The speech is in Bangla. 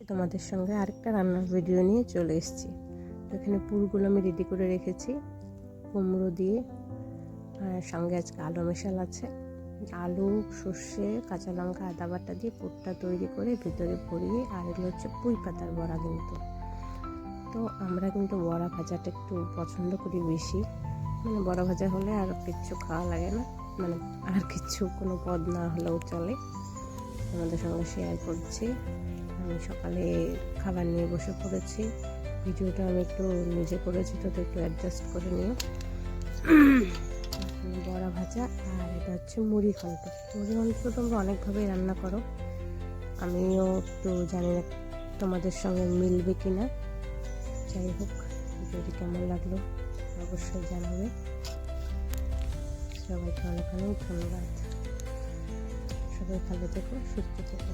তোমাদের সঙ্গে আরেকটা রান্নার ভিডিও নিয়ে চলে এসেছি। তো এখানে পুরগুলো আমি রেডি করে রেখেছি কুমড়ো দিয়ে, সঙ্গে আজকে আলু মেশাল আছে। আলু, সর্ষে, কাঁচা লঙ্কা, আদা বাটা দিয়ে পুরটা তৈরি করে ভিতরে ভরিয়ে, আর এগুলো হচ্ছে পুঁই পাতার বড়া। তো আমরা কিন্তু বড়া ভাজাটা একটু পছন্দ করি বেশি, মানে বড়া ভাজা হলে আর কিচ্ছু খাওয়া লাগে না, মানে আর কিচ্ছু কোনো পদ না হলেও চলে। আমাদের সঙ্গে শেয়ার করছি। আমি সকালে খাবার নিয়ে বসে পড়েছি। ভিডিওটা আমি একটু নিজে করেছি, তো একটু অ্যাডজাস্ট করে নিও। বড়া ভাজা, আর এটা হচ্ছে মুড়ি ঘন্ট। মুড়ি ঘন্ট তোমরা অনেকভাবেই রান্না করো, আমিও একটু জানি না তোমাদের সঙ্গে মিলবে কি না। যাই হোক, যদি কেমন লাগলো অবশ্যই জানাবে। সবাইকে অনেক অনেক ধন্যবাদ। সবাই ভালো থেকো, সুস্থ থেকো।